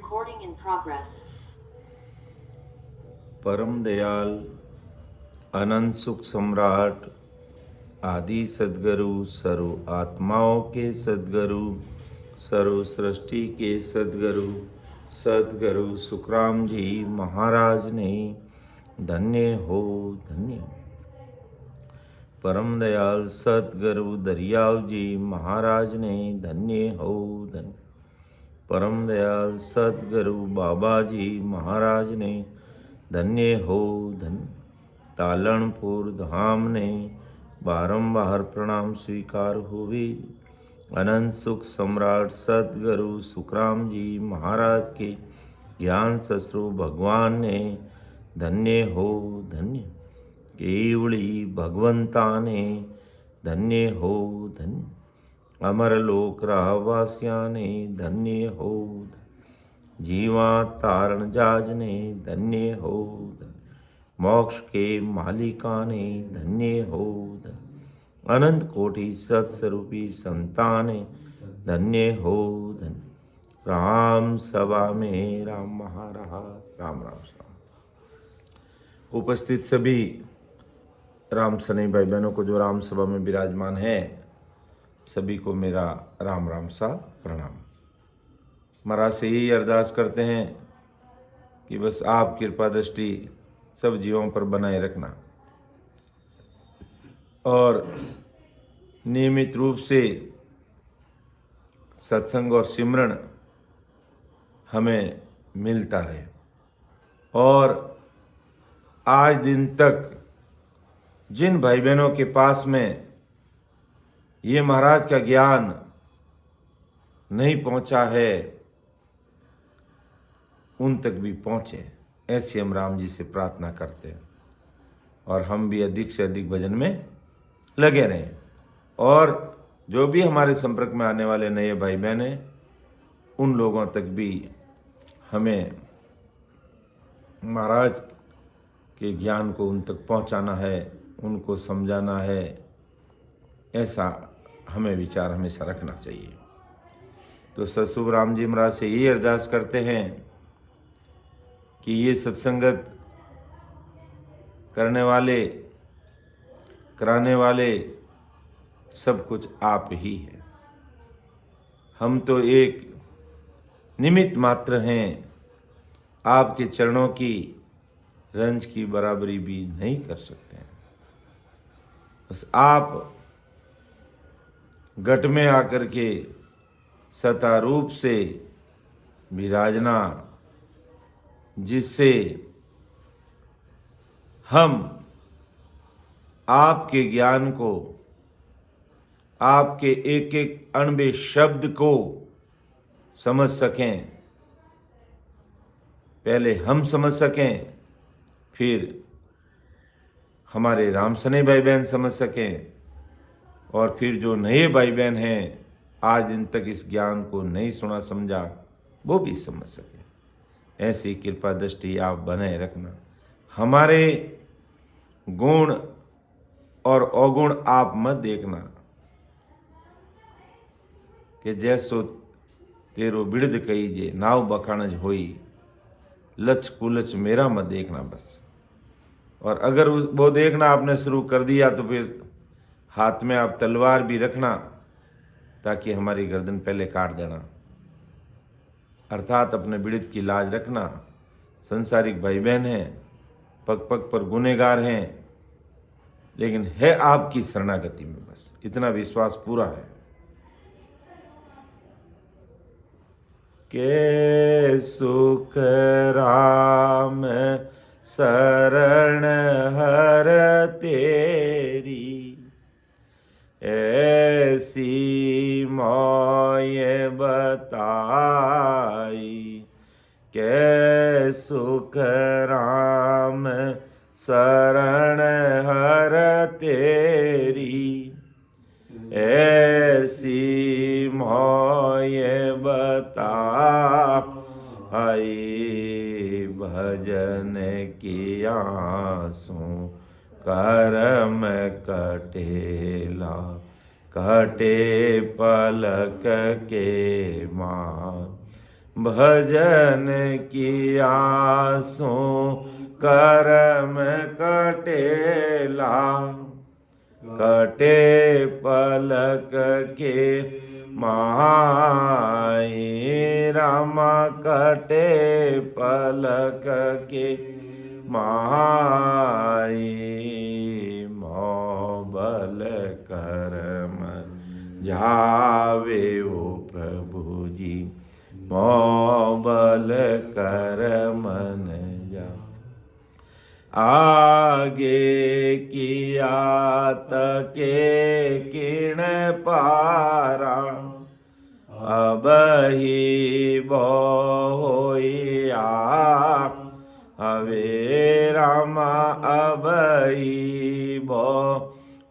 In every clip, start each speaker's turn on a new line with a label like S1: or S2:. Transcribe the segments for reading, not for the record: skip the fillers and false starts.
S1: Recording in progress.
S2: परम दयाल अनंत सुख सम्राट आदि सद्गुरु सर्व आत्माओं के सद्गुरु सर्व सृष्टि के सद्गुरु सुखराम जी महाराज ने धन्य हो धन्य। परम दयाल सद्गुरु दरियाव जी महाराज ने धन्य हो धन्य। परम दयाल सद्गुरु बाबा जी महाराज ने धन्य हो धन्य। तालनपुर धाम ने बारंबार प्रणाम स्वीकार हुए। अनंत सुख सम्राट सद्गुरु सुखराम जी महाराज के ज्ञान शत्रु भगवान ने धन्य हो धन्य। केवली भगवंता ने धन्य हो धन्य। अमर लोक रहवासिया ने धन्य हो। जीवा तारण जाज ने धन्य हो। मोक्ष के मालिका ने धन्य हो। अनंत कोटि सत्स्वरूपी संतान ने धन्य हो धन्य। राम सभा में राम महाराज राम राम राम। उपस्थित सभी राम सने भाई बहनों को जो राम सभा में विराजमान है, सभी को मेरा राम राम सा प्रणाम। महाराज से यही अरदास करते हैं कि बस आप कृपा दृष्टि सब जीवों पर बनाए रखना और नियमित रूप से सत्संग और सिमरन हमें मिलता रहे और आज दिन तक जिन भाई बहनों के पास में ये महाराज का ज्ञान नहीं पहुंचा है उन तक भी पहुंचे, ऐसी हम राम जी से प्रार्थना करते हैं और हम भी अधिक से अधिक भजन में लगे रहें। और जो भी हमारे संपर्क में आने वाले नए भाई बहन हैं उन लोगों तक भी हमें महाराज के ज्ञान को उन तक पहुंचाना है, उनको समझाना है, ऐसा हमें विचार हमेशा रखना चाहिए। तो सतसुख राम जी महाराज से ये अरदास करते हैं कि ये सत्संगत करने वाले कराने वाले सब कुछ आप ही हैं। हम तो एक निमित्त मात्र हैं, आपके चरणों की रंज की बराबरी भी नहीं कर सकते हैं। बस आप घट में आकर के सता रूप से विराजना, जिससे हम आपके ज्ञान को, आपके एक एक अणबे शब्द को समझ सकें। पहले हम समझ सकें, फिर हमारे राम सने भाई बहन समझ सकें और फिर जो नए भाई बहन हैं आज दिन तक इस ज्ञान को नहीं सुना समझा वो भी समझ सकें। ऐसी कृपा दृष्टि आप बनाए रखना। हमारे गुण और अवगुण आप मत देखना कि जैसो तेरो बिड़द कहीजे नाव बखानज होई, लच कुलच मेरा मत देखना बस। और अगर वो देखना आपने शुरू कर दिया तो फिर हाथ में आप तलवार भी रखना ताकि हमारी गर्दन पहले काट देना। अर्थात अपने बिड़द की लाज रखना। संसारिक भाई बहन हैं, पग पग पर गुनहगार हैं, लेकिन है आपकी शरणागति में, बस इतना विश्वास पूरा है। के सुख राम शरण हर तेरी, ऐसी मोय बताई। के सुख राम शरण हर तेरी, ऐसी मोय बताई। भजन किया सो करम कटेला, कटे पलक के मान। भजन किया सो कर्म कटेला, कटे पलक के माई रामा, कटे पलक के माई, मोबल कर्म जावे ओ प्रभु जी, मोबल कर्म जा। आगे किया तके किण पारा, अब ही बोया हवे रामा, अब ही बो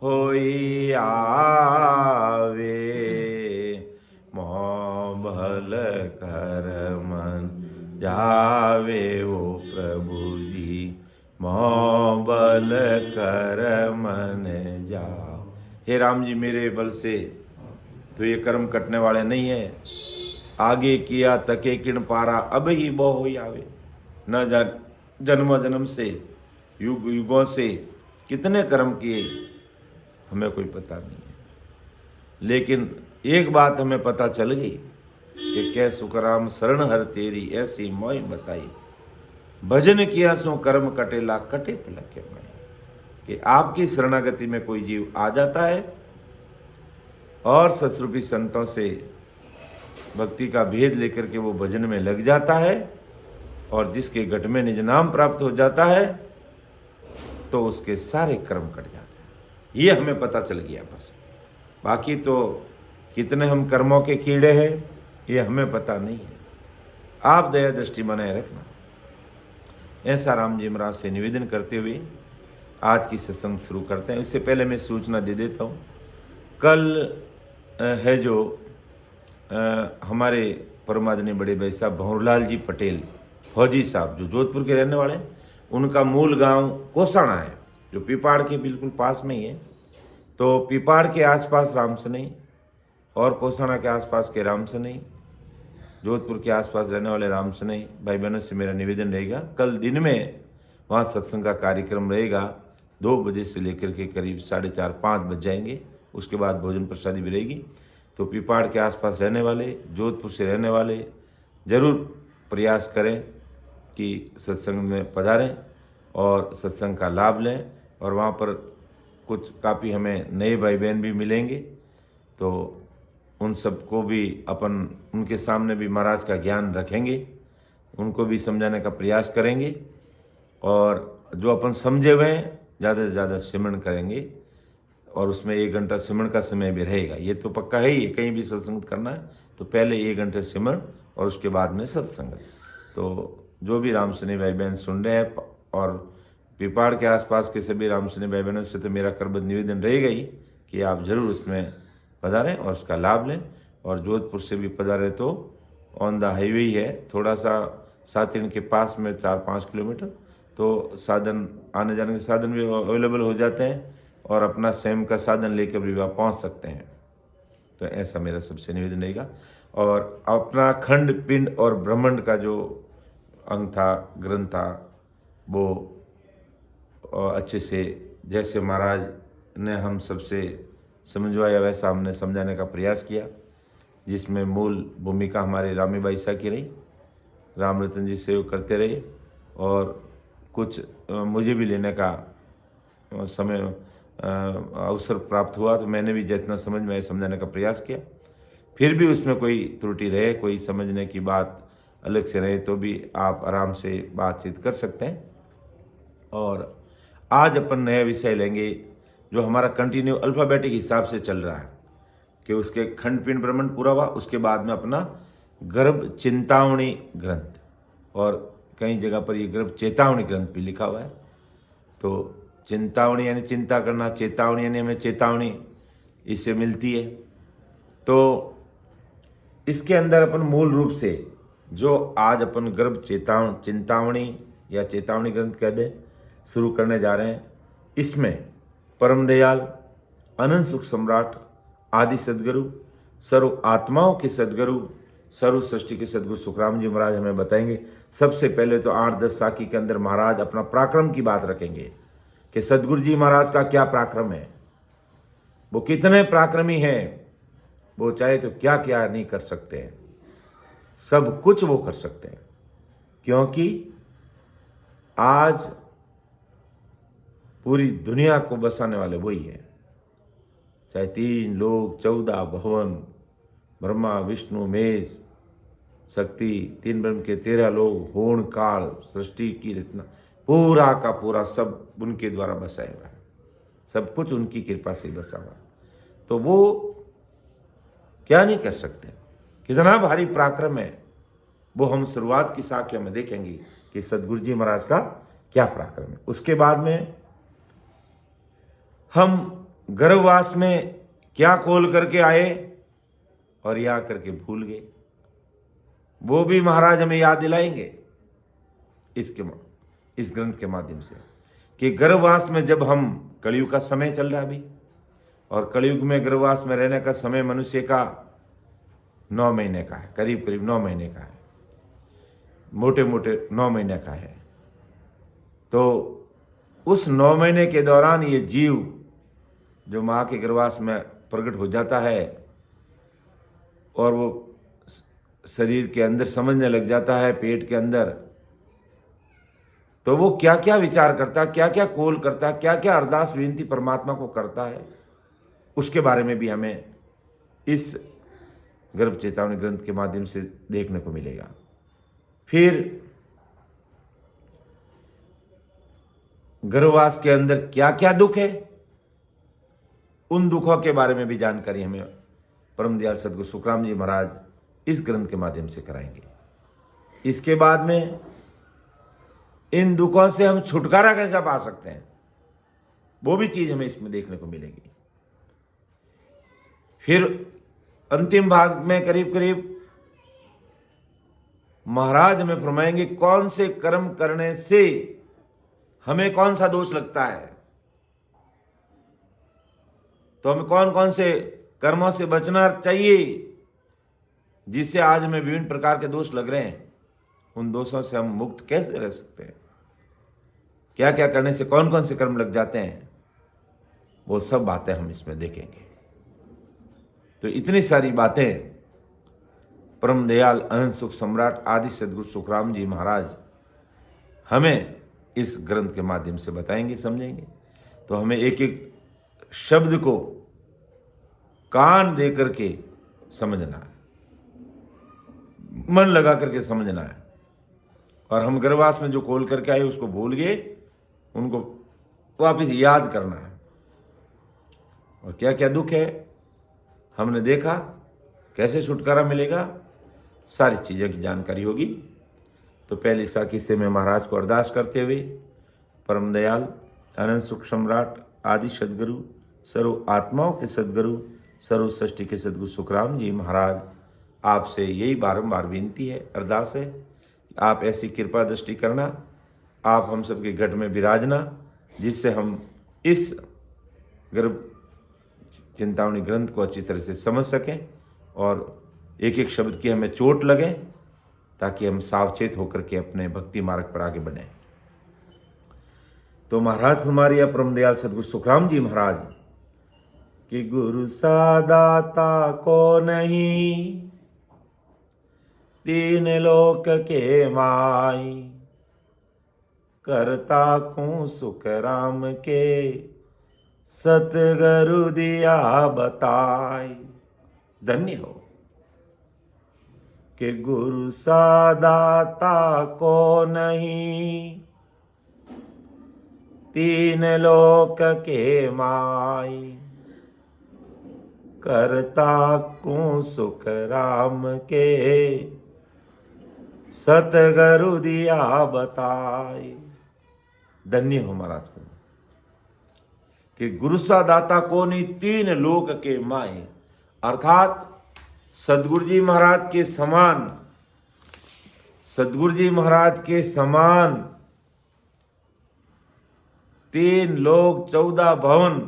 S2: होई आवे, मोबल कर्मन जावे ओ प्रभु जी, मोबल कर्मन जाओ। हे राम जी, मेरे बल से तो ये कर्म कटने वाले नहीं है। आगे किया तके किण पारा, अब ही बो होई आवे। न जन्म जन्म से, युग युगों से कितने कर्म किए हमें कोई पता नहीं है, लेकिन एक बात हमें पता चल गई कि कै सुखराम शरण हर तेरी, ऐसी मोई बताई। भजन किया सो कर्म कटेला, कटे पलक के माई। कि आपकी शरणागति में कोई जीव आ जाता है और सतरूपी संतों से भक्ति का भेद लेकर के वो भजन में लग जाता है, और जिसके घट में निज नाम प्राप्त हो जाता है तो उसके सारे कर्म कट जाते हैं। ये हमें पता चल गया बस। बाकी तो कितने हम कर्मों के कीड़े हैं ये हमें पता नहीं है। आप दया दृष्टि बनाए रखना। ऐसा राम जी महाराज से निवेदन करते हुए आज की सत्संग शुरू करते हैं। इससे पहले मैं सूचना दे देता हूँ, कल है जो हमारे परमादरणीय बड़े भाई साहब भंवरलाल जी पटेल फौजी साहब, जो जोधपुर के रहने वाले हैं, उनका मूल गांव कोसाणा है, जो पिपाड़ के बिल्कुल पास में ही है। तो पिपाड़ के आसपास रामसनई और कोसाणा के आसपास के रामसनई, जोधपुर के आसपास रहने वाले रामसनई भाई बहनों से मेरा निवेदन रहेगा, कल दिन में वहाँ सत्संग का कार्यक्रम रहेगा। 2 बजे से लेकर के करीब 4:30-5 बज जाएंगे। उसके बाद भोजन प्रसादी भी रहेगी। तो पिपाड़ के आसपास रहने वाले, जोधपुर से रहने वाले जरूर प्रयास करें कि सत्संग में पधारें और सत्संग का लाभ लें। और वहाँ पर कुछ काफ़ी हमें नए भाई बहन भी मिलेंगे, तो उन सबको भी अपन उनके सामने भी महाराज का ज्ञान रखेंगे, उनको भी समझाने का प्रयास करेंगे। और जो अपन समझे हुए हैं ज़्यादा से ज़्यादा सिमरन करेंगे, और उसमें 1 घंटा सिमरन का समय भी रहेगा। ये तो पक्का है ही, कहीं भी सत्संग करना है तो पहले 1 घंटे सिमरन और उसके बाद में सत्संग। तो जो भी रामसनी भाई बहन सुन रहे हैं और पिपाड़ के आसपास के सभी रामसनी भाई बहनों से तो मेरा करबद्ध निवेदन रहेगा ही कि आप जरूर उसमें पधारें और उसका लाभ लें। और जोधपुर से भी पधारें तो ऑन द हाईवे ही है, थोड़ा सा सातिन के पास में 4-5 किलोमीटर, तो साधन आने जाने के साधन भी अवेलेबल हो जाते हैं और अपना स्वयं का साधन लेकर भी वहाँ पहुँच सकते हैं। तो ऐसा मेरा सबसे निवेदन रहेगा। और अपना खंड पिंड और ब्रह्मांड का जो अंग था, ग्रंथ था, वो अच्छे से जैसे महाराज ने हम सबसे समझवाया वैसा हमने समझाने का प्रयास किया, जिसमें मूल भूमिका हमारे रामी बाई साहब की रही। राम रतन जी सेव करते रहे और कुछ मुझे भी लेने का समय अवसर प्राप्त हुआ, तो मैंने भी जितना समझ में समझाने का प्रयास किया। फिर भी उसमें कोई त्रुटि रहे, कोई समझने की बात अलग से रहे, तो भी आप आराम से बातचीत कर सकते हैं। और आज अपन नया विषय लेंगे जो हमारा कंटिन्यू अल्फ़ाबेटिक हिसाब से चल रहा है, कि उसके खंड पिंड ब्रह्मांड पूरा हुआ, उसके बाद में अपना गर्भ चिंतावणी ग्रंथ, और कई जगह पर ये गर्भ चेतावनी ग्रंथ भी लिखा हुआ है। तो चिंतावणी यानी चिंता करना, चेतावनी यानी हमें चेतावनी इससे मिलती है। तो इसके अंदर अपन मूल रूप से जो आज अपन गर्भ चिंतावणी या चेतावनी ग्रंथ कह दें शुरू करने जा रहे हैं, इसमें परम दयाल अनंत सुख सम्राट आदि सदगुरु, सर्व आत्माओं के सदगुरु सर्व सृष्टि के सदगुरु सुखराम जी महाराज हमें बताएंगे। सबसे पहले तो 8-10 साखी के अंदर महाराज अपना पराक्रम की बात रखेंगे कि सदगुरु जी महाराज का क्या पराक्रम है, वो कितने पराक्रमी हैं, वो चाहे तो क्या क्या नहीं कर सकते हैं, सब कुछ वो कर सकते हैं। क्योंकि आज पूरी दुनिया को बसाने वाले वही है। चाहे 3 लोक 14 भवन, ब्रह्मा विष्णु महेश शक्ति, 3 ब्रह्म के 13 लोग, होण काल, सृष्टि की रचना, पूरा का पूरा सब उनके द्वारा बसाया हुआ है। सब कुछ उनकी कृपा से बसा हुआ है। तो वो क्या नहीं कर सकते, कितना भारी पराक्रम है, वो हम शुरुआत की साखियों में देखेंगे कि सदगुरु जी महाराज का क्या पराक्रम है। उसके बाद में हम गर्भवास में क्या खोल करके आए और यहाँ करके भूल गए, वो भी महाराज हमें याद दिलाएंगे इस ग्रंथ के माध्यम से कि गर्भवास में जब हम, कलयुग का समय चल रहा है अभी, और कलयुग में गर्भवास में रहने का समय मनुष्य का 9 महीने का है, करीब करीब 9 महीने का है, मोटे मोटे 9 महीने का है। तो उस 9 महीने के दौरान ये जीव जो माँ के गर्भवास में प्रकट हो जाता है और वो शरीर के अंदर समझने लग जाता है, पेट के अंदर, तो वो क्या क्या विचार करता है, क्या क्या कोल करता है, क्या क्या अरदास विनती परमात्मा को करता है, उसके बारे में भी हमें इस गर्भ चेतावनी ग्रंथ के माध्यम से देखने को मिलेगा। फिर गर्भवास के अंदर क्या क्या दुख है, उन दुखों के बारे में भी जानकारी हमें परम दयाल सदगुरु सुखराम जी महाराज इस ग्रंथ के माध्यम से कराएंगे। इसके बाद में इन दुखों से हम छुटकारा कैसे पा सकते हैं, वो भी चीज हमें इसमें देखने को मिलेगी। फिर अंतिम भाग में करीब करीब महाराज हमें फरमाएंगे कौन से कर्म करने से हमें कौन सा दोष लगता है, तो हमें कौन कौन से कर्मों से बचना चाहिए जिससे आज हमें विभिन्न प्रकार के दोष लग रहे हैं, उन दोषों से हम मुक्त कैसे रह सकते हैं, क्या क्या करने से कौन कौन से कर्म लग जाते हैं, वो सब बातें हम इसमें देखेंगे। तो इतनी सारी बातें परम दयाल अनंत सुख सम्राट आदि सदगुरु सुखराम जी महाराज हमें इस ग्रंथ के माध्यम से बताएंगे, समझेंगे। तो हमें एक एक शब्द को कान दे करके समझना है, मन लगा करके समझना है, और हम गर्भवास में जो खोल करके आए उसको भूल गए, उनको वापस याद करना है। और क्या क्या दुख है हमने देखा, कैसे छुटकारा मिलेगा, सारी चीज़ों की जानकारी होगी। तो पहली साखी से मैं महाराज को अरदास करते हुए परम दयाल अनंत सुख सम्राट आदि सदगुरु, सर्व आत्माओं के सदगुरु, सर्व सृष्टि के सदगुरु सुखराम जी महाराज, आपसे यही बारंबार विनती है, अरदास है, आप ऐसी कृपा दृष्टि करना, आप हम सबके घट में विराजना, जिससे हम इस गर्भ चिंतामणि ग्रंथ को अच्छी तरह से समझ सकें और एक एक शब्द की हमें चोट लगे, ताकि हम सावचेत होकर के अपने भक्ति मार्ग पर आगे बढ़ें। तो महाराज हमारे परम दयाल सदगुरु सुखराम जी महाराज कि गुरु सादाता को नहीं, 3 लोक के माई, करता को सुख राम के, सतगुरु दिया बताई। धन्य हो कि गुरु सादाता को नहीं, 3 लोक के माई, करता को सुख राम के, सतगुरु दिया बताई। धन्य हो महाराज को कि गुरु सा दाता को नहीं, 3 लोक के माए, अर्थात सदगुरु जी महाराज के समान, सदगुरु जी महाराज के समान 3 लोक 14 भवन,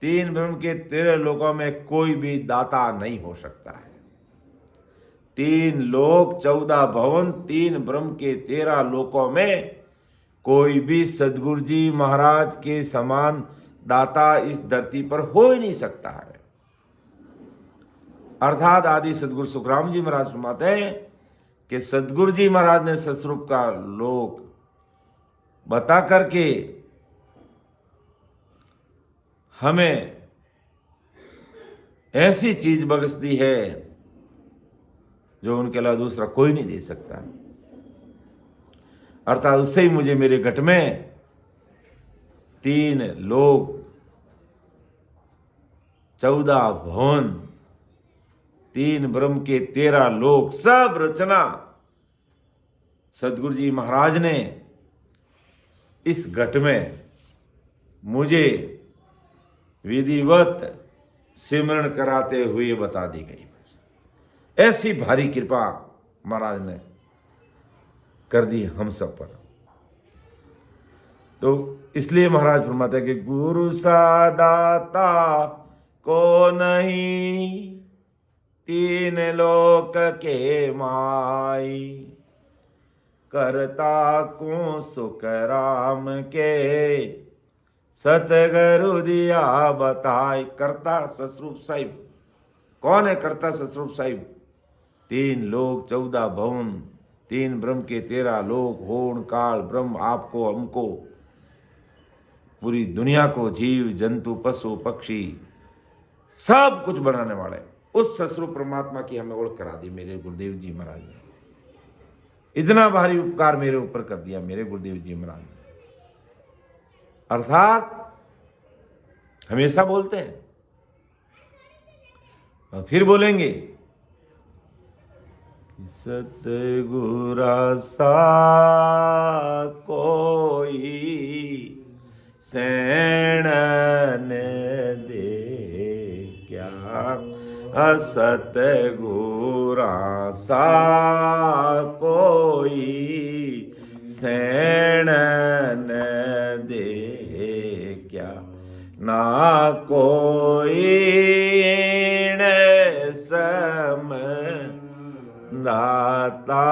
S2: 3 ब्रह्म के 13 लोकों में कोई भी दाता नहीं हो सकता है। 3 लोक 14 भवन, 3 ब्रह्म के 13 लोकों में कोई भी सदगुरु जी महाराज के समान दाता इस धरती पर हो ही नहीं सकता है। अर्थात आदि सदगुरु सुखराम जी महाराज फरमाते हैं कि सदगुरु जी महाराज ने सतस्वरूप का लोक बता करके हमें ऐसी चीज बख्श दी है जो उनके अलावा दूसरा कोई नहीं दे सकता। अर्थात उससे ही मुझे मेरे घट में 3 लोक 14 भवन, 3 ब्रह्म के 13 लोक, सब रचना सदगुरु जी महाराज ने इस घट में मुझे विधिवत सिमरण कराते हुए बता दी गई। बस ऐसी भारी कृपा महाराज ने कर दी हम सब पर। तो इसलिए महाराज फरमाते कि गुरु सा दाता को नहीं, 3 लोक के माई, करता को सुख राम के, सतगुरु दिया बताए। करता सतस्वरूप साहिब कौन है? करता सतस्वरूप साहिब 3 लोक 14 भवन, 3 ब्रह्म के 13 लोक, होण काल ब्रह्म, आपको हमको, पूरी दुनिया को, जीव जंतु पशु पक्षी सब कुछ बनाने वाले उस सतस्वरूप परमात्मा की हमें ओळख करा दी मेरे गुरुदेव जी महाराज ने। इतना भारी उपकार मेरे ऊपर कर दिया मेरे गुरुदेव जी महाराज ने। अर्थात हमेशा बोलते हैं और फिर बोलेंगे, सतगुरा सा कोई सैणन दे क्या, सतगुरा सा कोई सैणन दे क्या, ना कोई सम दाता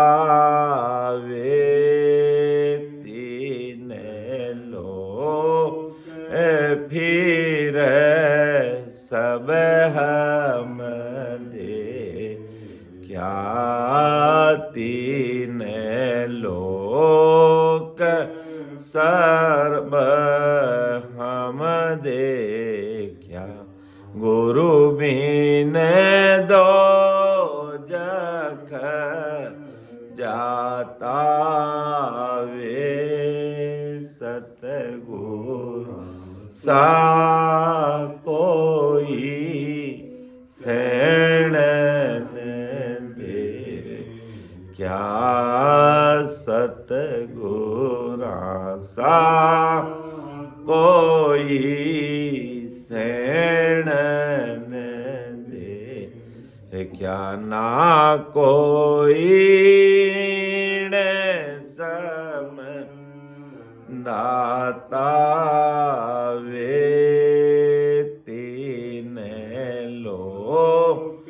S2: वे, 3 लोक फिर सब हम दे क्या, 3 लोक सर्व हम दे क्या, गुरु बिन दो जख जाता वे, सतगुरु सा कोई सैणन दे क्या, सतगुरा सा कोई सैणन दे क्या, ना कोई सम दाता वे, 3 लोक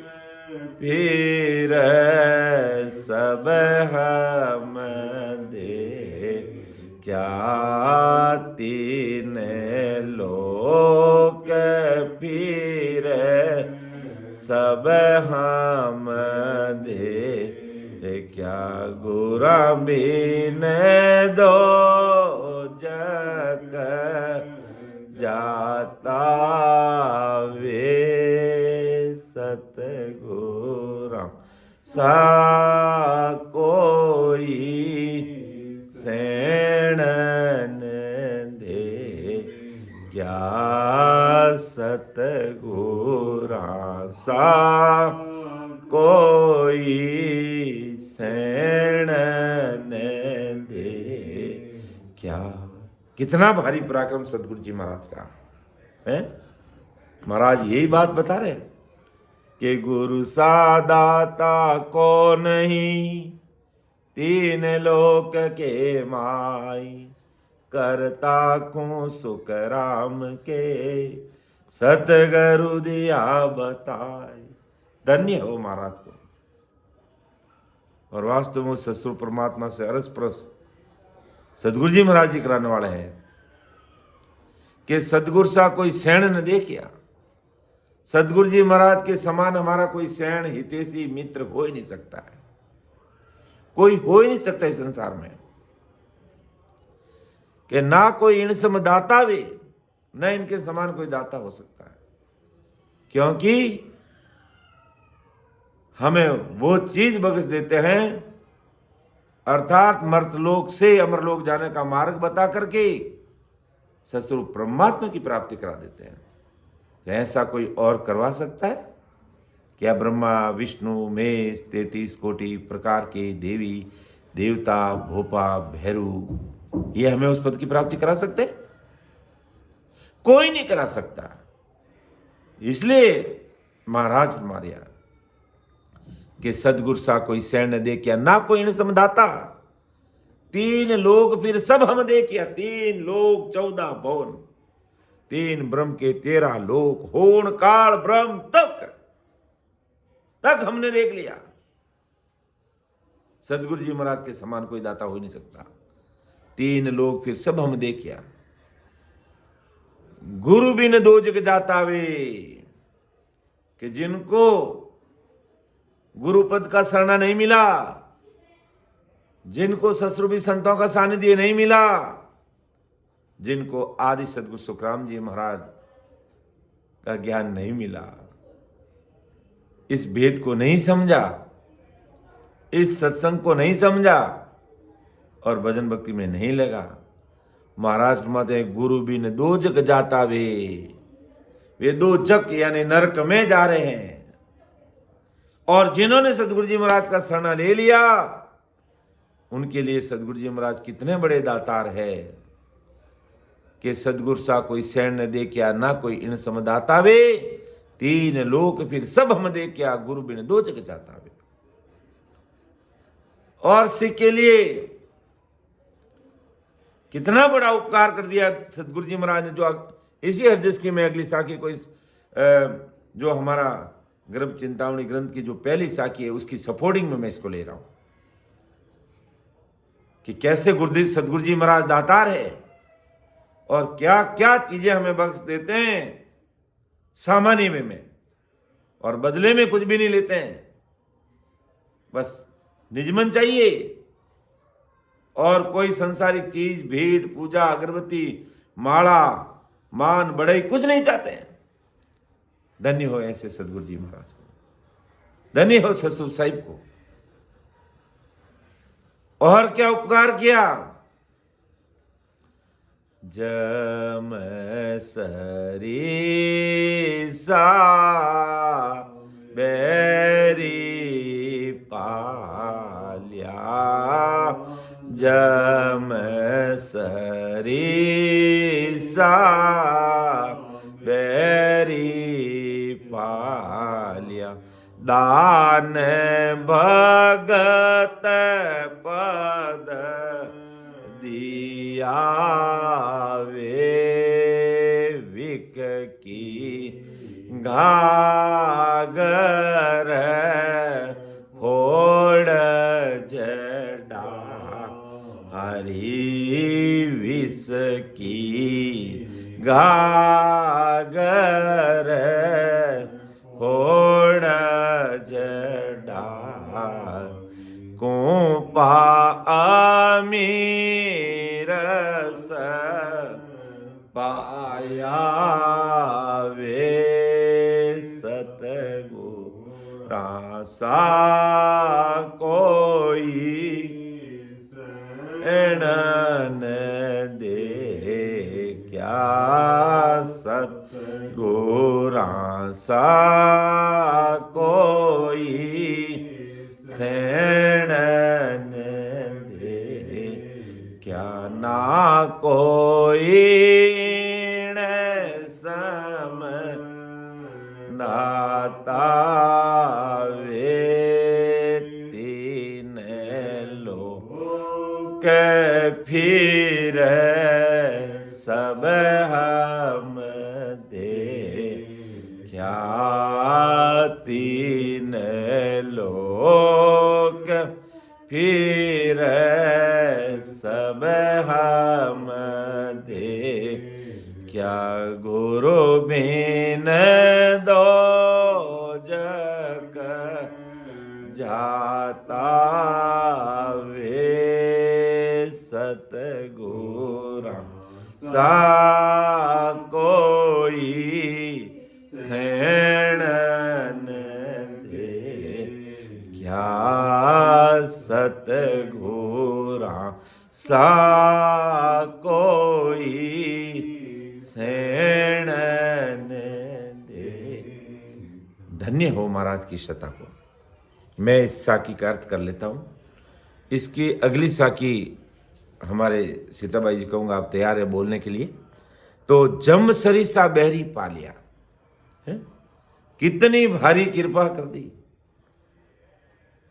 S2: फिर सब हम दे क्या, 3 लोक फिर सब हम दे क्या, गुरा बिन दो जग जाता वे, सतगुरु सा कोई सैणन दे क्या, सतगुरा सा कोई सैणन दे क्या। कितना भारी पराक्रम सदगुरु जी महाराज का है। महाराज यही बात बता रहे कि गुरु सा दाता को नहीं, 3 लोक के माई, करता को सुख राम के, सतगुरु दिया बताए। धन्य हो महाराज को। और वास्तव में सतगुरु परमात्मा से अरस परस सतगुरु जी महाराज जी कराने वाले हैं कि सतगुरु सा कोई सैण न देखिया। सतगुरु जी महाराज के समान हमारा कोई सैण हितैषी मित्र हो ही नहीं सकता है, कोई हो ही नहीं सकता इस संसार में। कि ना कोई इन सम दाता वे, न इनके समान कोई दाता हो सकता है, क्योंकि हमें वो चीज बख्श देते हैं, अर्थात मर्तलोक से अमरलोक जाने का मार्ग बता करके सतगुरु परमात्मा की प्राप्ति करा देते हैं। तो ऐसा कोई और करवा सकता है क्या? ब्रह्मा विष्णु महेश 33 कोटि प्रकार के देवी देवता भोपा भैरू, ये हमें उस पद की प्राप्ति करा सकते? कोई नहीं करा सकता। इसलिए महाराज फरमाया कि सदगुरु सा कोई सैन न देखिया, ना कोई इन समदाता। 3 लोग फिर सब हम देखिया, 3 लोग 14 भवन, 3 ब्रह्म के 13 लोक, होण काल ब्रह्म तक हमने देख लिया। सदगुरु जी महाराज के समान कोई दाता हो ही नहीं सकता। 3 लोग फिर सब हम देखिया, गुरु बिन दो जग जाता वे। कि जिनको गुरुपद का शरणा नहीं मिला, जिनको ससुरभी संतों का सानिध्य नहीं मिला, जिनको आदि सदगुरु सुखराम जी महाराज का ज्ञान नहीं मिला, इस भेद को नहीं समझा, इस सत्संग को नहीं समझा और भजन भक्ति में नहीं लगा, महाराज फरमाते हैं गुरु बिन दो जग जाता वे 2 जग यानी नरक में जा रहे हैं। और जिन्होंने सतगुरु जी महाराज का शरण ले लिया, उनके लिए सतगुरु जी महाराज कितने बड़े दातार है कि सतगुरु सा कोई सैन न देखिया, ना कोई इन सम दाता वे। 3 लोक फिर सब हम देखिया, गुरु बिन 2 जग जाता वे। और सिख के लिए कितना बड़ा उपकार कर दिया सतगुरु जी महाराज ने, जो इसी हरजस की मैं अगली साखी को जो हमारा गर्भ चिंतामणि ग्रंथ की जो पहली साखी है उसकी सपोर्टिंग में मैं इसको ले रहा हूं कि कैसे गुरुदेव सतगुरु जी महाराज दातार है और क्या क्या चीजें हमें बख्श देते हैं सामान्य में, और बदले में कुछ भी नहीं लेते हैं, बस निजमन चाहिए और कोई संसारिक चीज भेंट पूजा अगरबत्ती माला मान बढ़ई कुछ नहीं चाहते हैं। धन्य हो ऐसे सतगुरु जी महाराज को, धन्य हो ससुर साहिब को। और क्या उपकार किया? जम सरी सा बैरी पाल्या, जम सरी सा बैरी पाल्या, दान भगत पद दिया वे, विक की घागर होड़ जडा, हरी विष की घागर होड़ जडा, को पामीरस पाया वे, सतगुरा सा कोई एणन दे क्या, सतगुरा सा कोई सैणन दे क्या, ना कोई सम दाता वे, 3 लोक फिर सब हम दे क्या, 3 लोक फिर सब हम दे, क्या गुरु बिन दो जग जाता वे, सतगुरा सा कोई सैणन दे, क्या सतगुरा सा कोई सैणन दे। धन्य हो महाराज की शता को। मैं इस साकी का अर्थ कर लेता हूँ। इसकी अगली साकी हमारे सीताबाई जी कहूँगा, आप तैयार है बोलने के लिए? तो जम सरिसा बहरी पालिया है, कितनी भारी कृपा कर दी।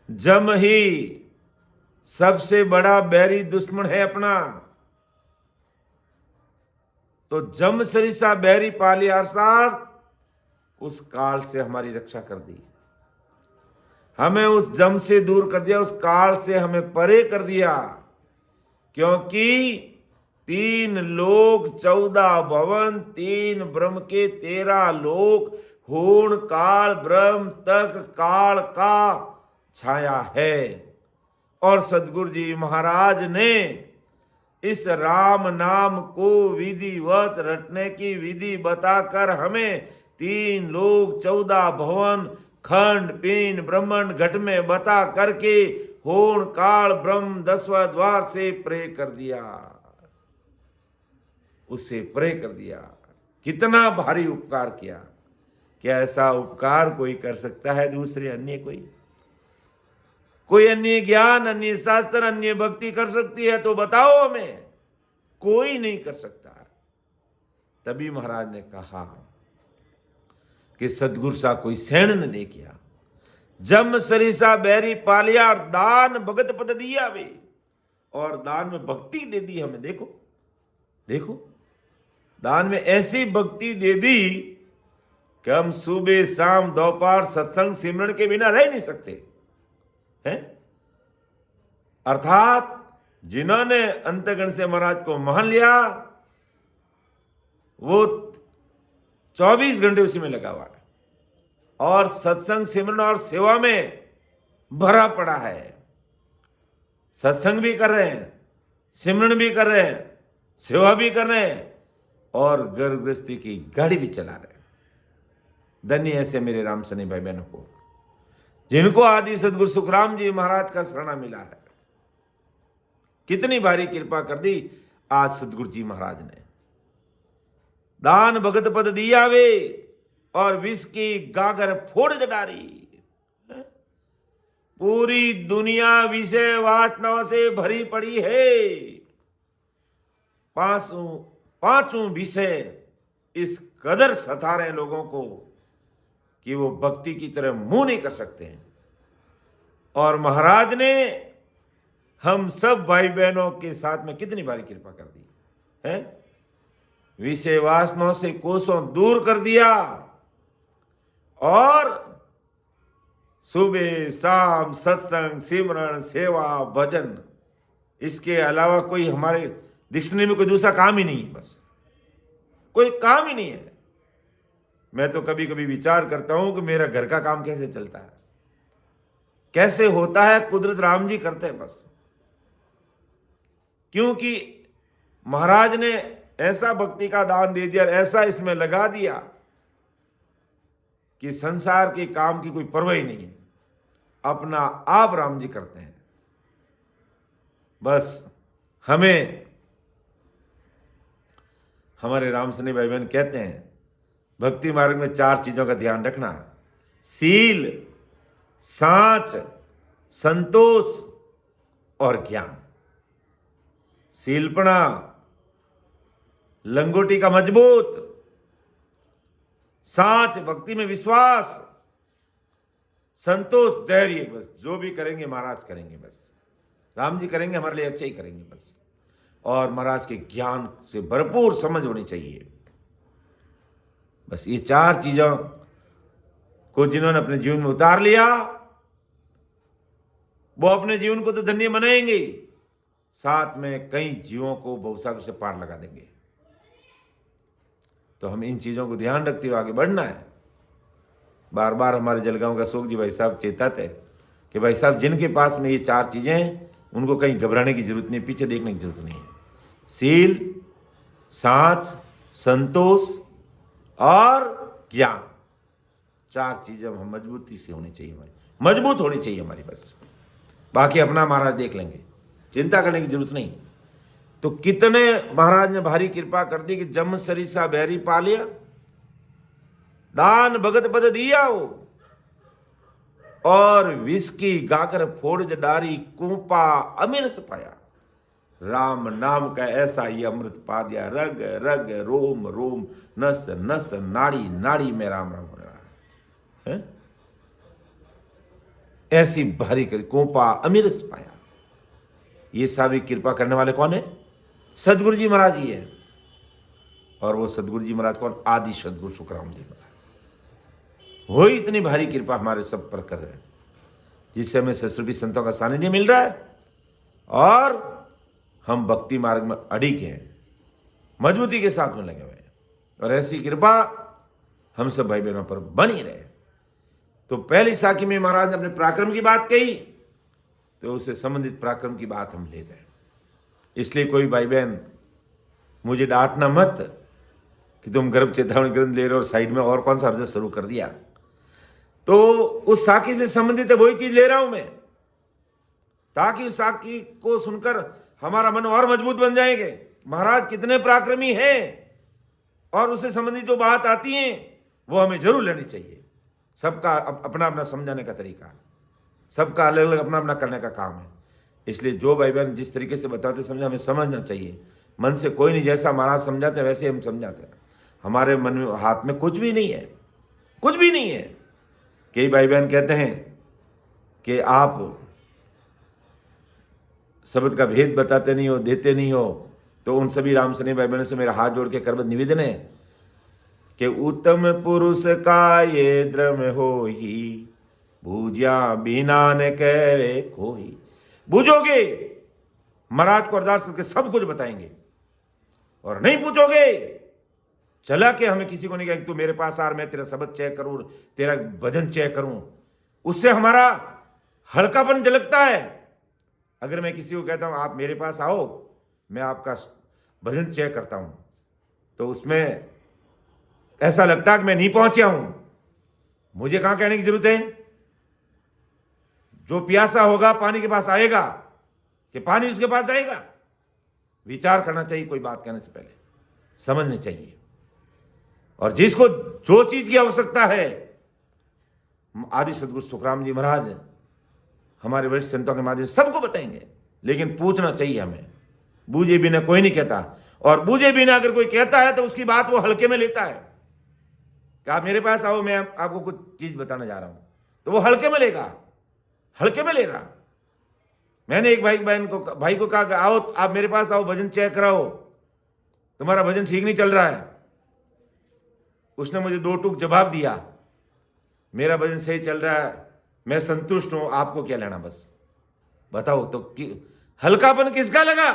S2: जम ही सबसे बड़ा बैरी दुश्मन है अपना, तो जम सरिसा बहरी पालिया अर्थात उस काल से हमारी रक्षा कर दी, हमें उस जम से दूर कर दिया, उस काल से हमें परे कर दिया। क्योंकि 3 लोक 14 भवन, 3 ब्रह्म के 13 लोक, हूण काल ब्रह्म तक काल का छाया है। और सदगुरु जी महाराज ने इस राम नाम को विधिवत रटने की विधि बताकर हमें 3 लोक 14 भवन, खंड पीन ब्रह्मांड घट में बता करके होण काल ब्रह्म 10वां द्वार से प्रे कर दिया, उसे प्रे कर दिया। कितना भारी उपकार किया। क्या ऐसा उपकार कोई कर सकता है दूसरे अन्य कोई अन्य ज्ञान, अन्य शास्त्र, अन्य भक्ति कर सकती है तो बताओ हमें। कोई नहीं कर सकता। तभी महाराज ने कहा कि सदगुरु सा कोई सैण न दे किया, जम सरिसा बैरी पालिया, दान भगत पद दिया वे, और दान में भक्ति दे दी हमें। देखो देखो, दान में ऐसी भक्ति दे दी कि हम सुबह शाम दोपहर सत्संग सिमरन के बिना रह नहीं सकते हैं। अर्थात जिन्होंने अंतगण से महाराज को मान लिया वो 24 घंटे उसी में लगा हुआ है, और सत्संग सिमरन और सेवा में भरा पड़ा है। सत्संग भी कर रहे हैं, सिमरन भी कर रहे हैं, सेवा भी कर रहे हैं, और घर गृहस्थी की गाड़ी भी चला रहे हैं। धन्य ऐसे मेरे राम सनी भाई बहनों को, जिनको आदि सदगुरु सुखराम जी महाराज का शरणा मिला है। कितनी भारी कृपा कर दी आज सदगुरु जी महाराज ने। दान भगत पद दिया वे, और विष की गागर फोड़ डारी। पूरी दुनिया विषय वासनाओं से भरी पड़ी है। पांचों विषय इस कदर सता रहे लोगों को कि वो भक्ति की तरह मुंह नहीं कर सकते हैं। और महाराज ने हम सब भाई बहनों के साथ में कितनी बारी कृपा कर दी है। विषय वासनाओं से कोसों दूर कर दिया, और सुबह शाम सत्संग सिमरन सेवा भजन, इसके अलावा कोई हमारे डिक्शनरी में कोई दूसरा काम ही नहीं है। बस कोई काम ही नहीं है। मैं तो कभी कभी विचार करता हूं कि मेरा घर का काम कैसे चलता है, कैसे होता है। कुदरत राम जी करते हैं बस। क्योंकि महाराज ने ऐसा भक्ति का दान दे दिया, ऐसा इसमें लगा दिया कि संसार के काम की कोई परवाह ही नहीं है। अपना आप राम जी करते हैं। बस हमें हमारे राम सनी भाई बहन कहते हैं भक्ति मार्ग में 4 चीजों का ध्यान रखना: सील, सांच, संतोष और ज्ञान। सीलपना, लंगोटी का मजबूत, सांच भक्ति में विश्वास, संतोष धैर्य। बस जो भी करेंगे महाराज करेंगे, बस राम जी करेंगे, हमारे लिए अच्छा ही करेंगे बस। और महाराज के ज्ञान से भरपूर समझ होनी चाहिए। बस ये 4 चीजों को जिन्होंने अपने जीवन में उतार लिया, वो अपने जीवन को तो धन्य बनाएंगे, साथ में कई जीवों को भवसागर से पार लगा देंगे। तो हम इन चीज़ों को ध्यान रखते हुए आगे बढ़ना है। बार बार हमारे जलगांव का अशोक जी भाई साहब चेताते कि भाई साहब, जिनके पास में ये 4 चीज़ें हैं उनको कहीं घबराने की जरूरत नहीं, पीछे देखने की जरूरत नहीं है। सील, साच, संतोष और ज्ञान, 4 चीजें हम मजबूती से होनी चाहिए, हमारी मजबूत होनी चाहिए हमारी, बस। बाकी अपना महाराज देख लेंगे, चिंता करने की जरूरत नहीं। तो कितने महाराज ने भारी कृपा कर दी कि जम सरिसा बैरी पा लिया, दान भगत पद दिया हो, और विष की गाकर फोड़ डारी कूपा अमीर से पाया। राम नाम का ऐसा ही अमृत पा दिया, रग रग रोम रोम नस नस नाड़ी नाड़ी में राम राम हो रहा है। ऐसी भारी कर कोपा अमीर से पाया। ये सारी कृपा करने वाले कौन है? सदगुरु जी महाराज ही है। और वो सदगुरु जी महाराज कौन? आदि सदगुरु सुखराम जी महाराज। वो इतनी भारी कृपा हमारे सब पर कर रहे हैं, जिससे हमें सस्वरूपी संतों का सानिध्य मिल रहा है और हम भक्ति मार्ग में अड़िग हैं, मजबूती के साथ में लगे हुए हैं। और ऐसी कृपा हम सब भाई बहनों पर बनी रहे। तो पहली साखी में महाराज ने अपने पराक्रम की बात कही, तो उससे संबंधित पराक्रम की बात हम ले गए। इसलिए कोई भाई बहन मुझे डांटना मत कि तुम गर्भ चेतावनी ग्रंथ ले रहे हो और साइड में और कौन सा अर्ज शुरू कर दिया। तो उस साखी से संबंधित वही चीज ले रहा हूं मैं, ताकि उस साखी को सुनकर हमारा मन और मजबूत बन जाएंगे। महाराज कितने पराक्रमी हैं, और उससे संबंधित जो बात आती है वो हमें जरूर लेनी चाहिए। सबका अपना अपना समझाने का तरीका है, सबका अलग अलग अपना अपना करने का काम है। इसलिए जो भाई बहन जिस तरीके से बताते समझा, हमें समझना चाहिए। मन से कोई नहीं, जैसा महाराज समझाते हैं वैसे हम समझाते हैं। हमारे मन में हाथ में कुछ भी नहीं है, कुछ भी नहीं है। कई भाई बहन कहते हैं कि आप शब्द का भेद बताते नहीं हो, देते नहीं हो। तो उन सभी राम सने भाई बहनों से मेरा हाथ जोड़ के करबद्ध निवेदन है कि उत्तम पुरुष का ये द्रम हो ही, बूझा बिना न कहे कोई। बूझोगे, महाराज को अरदास करके सब कुछ बताएंगे, और नहीं पूछोगे, चला के हमें किसी को नहीं कहेंगे तू मेरे पास आ, मैं तेरा शब्द चेक करूं, तेरा भजन चेक करूं। उससे हमारा हल्कापन झलकता है। अगर मैं किसी को कहता हूं आप मेरे पास आओ, मैं आपका भजन चेक करता हूं, तो उसमें ऐसा लगता है कि मैं नहीं पहुंचा हूं। मुझे कहां कहने की जरूरत है? जो प्यासा होगा पानी के पास आएगा कि पानी उसके पास जाएगा? विचार करना चाहिए कोई बात कहने से पहले, समझनी चाहिए। और जिसको जो चीज की आवश्यकता है, आदि सदगुरु सुखराम जी महाराज हमारे वरिष्ठ संतों के माध्यम से सबको बताएंगे, लेकिन पूछना चाहिए हमें। बूझे बिना कोई नहीं कहता, और बूझे बिना अगर कोई कहता है तो उसकी बात वो हल्के में लेता है कि आप मेरे पास आओ, मैं आपको कुछ चीज बताना जा रहा हूं, तो वो हल्के में लेगा, हल्के में ले रहा। मैंने एक भाई को कहा कि आओ आप मेरे पास आओ, भजन चेक कराओ, तुम्हारा भजन ठीक नहीं चल रहा है। उसने मुझे 2 टूक जवाब दिया, मेरा भजन सही चल रहा है, मैं संतुष्ट हूं, आपको क्या लेना, बस बताओ। तो हल्कापन किसका लगा?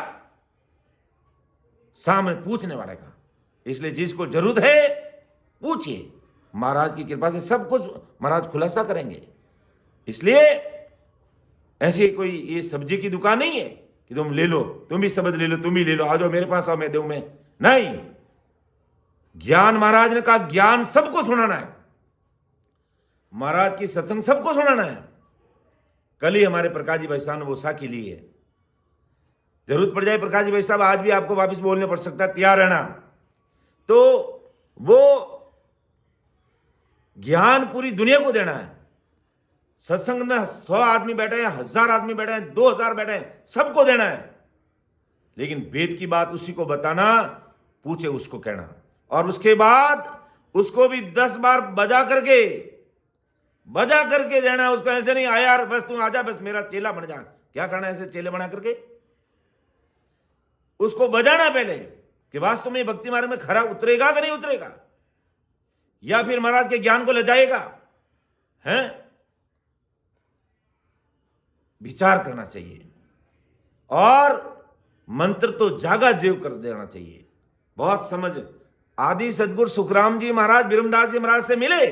S2: सामने पूछने वाले का। इसलिए जिसको जरूरत है पूछिए, महाराज की कृपा से सब कुछ महाराज खुलासा करेंगे। इसलिए ऐसी कोई ये सब्जी की दुकान नहीं है कि तुम ले लो, तुम भी शब्द ले लो, तुम भी ले लो, आ जाओ मेरे पास आओ, मैं दूं। मैं नहीं, ज्ञान महाराज ने कहा ज्ञान सबको सुनाना है, महाराज की सत्संग सबको सुनाना है। कल ही हमारे प्रकाश जी भाई साहब ने वो साखी ली है। जरूरत पड़ जाए प्रकाश जी भाई साहब, आज भी आपको वापस बोलने पड़ सकता है, तैयार रहना। तो वो ज्ञान पूरी दुनिया को देना है। सत्संग में 100 आदमी बैठे हैं, 1000 आदमी बैठे हैं, 2000 बैठे हैं, सबको देना है। लेकिन वेद की बात उसी को बताना, पूछे उसको कहना, और उसके बाद उसको भी 10 बार बजा करके देना। उसको ऐसे नहीं आया यार बस तू आजा, बस मेरा चेला बन जा। क्या करना है ऐसे चेले बना करके? उसको बजाना पहले कि वास्तव में भक्ति मार्ग में खरा उतरेगा कि नहीं उतरेगा, या फिर महाराज के ज्ञान को ले जाएगा। हैं विचार करना चाहिए और मंत्र तो जागा जीव कर देना चाहिए। बहुत समझ। आदि सदगुरु सुखराम जी महाराज ब्रह्मदास जी महाराज से मिले।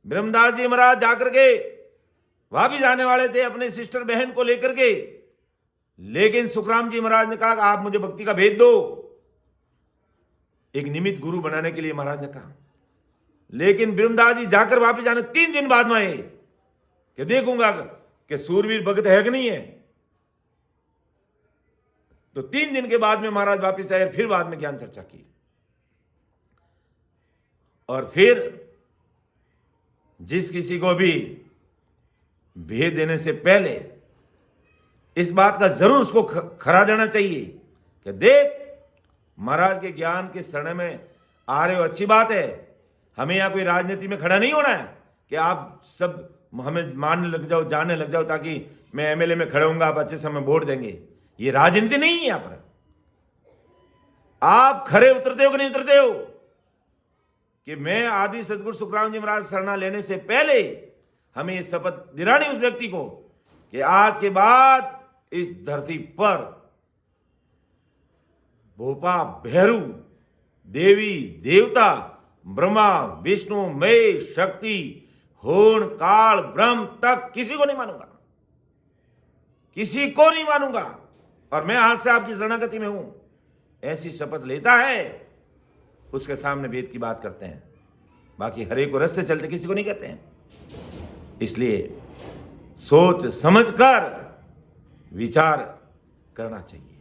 S2: ब्रह्मदास जी महाराज जाकर के वहां भी जाने वाले थे अपने सिस्टर बहन को लेकर के, लेकिन सुखराम जी महाराज ने कहा आप मुझे भक्ति का भेद दो, एक निमित्त गुरु बनाने के लिए महाराज ने कहा। लेकिन ब्रह्मदास जी जाकर वापस जाने 3 दिन बाद में आए कि देखूंगा कि सूरवीर भगत है कि नहीं है। तो 3 दिन के बाद में महाराज वापस आए, फिर बाद में ज्ञान चर्चा की और फिर जिस किसी को भी भेद देने से पहले इस बात का जरूर उसको खरा देना चाहिए कि देख महाराज के ज्ञान के शरण में आ रहे हो, अच्छी बात है। हमें यहां कोई राजनीति में खड़ा नहीं होना है कि आप सब हमें मानने लग जाओ, जानने लग जाओ ताकि मैं एमएलए में खड़ा हूंगा, आप अच्छे समय वोट देंगे। ये राजनीति नहीं है। यहां पर आप खरे उतरते हो कि नहीं उतरते हो कि मैं आदि सदगुरु सुखराम जी महाराज शरणा लेने से पहले हमें ये शपथ दिलानी उस व्यक्ति को कि आज के बाद इस धरती पर भोपा भैरू देवी देवता ब्रह्मा विष्णु महेश शक्ति होण काल ब्रह्म तक किसी को नहीं मानूंगा, किसी को नहीं मानूंगा और मैं आज से आपकी शरणागति में हूं, ऐसी शपथ लेता है उसके सामने वेद की बात करते हैं। बाकी हरे को रास्ते चलते किसी को नहीं कहते हैं। इसलिए सोच समझकर विचार करना चाहिए।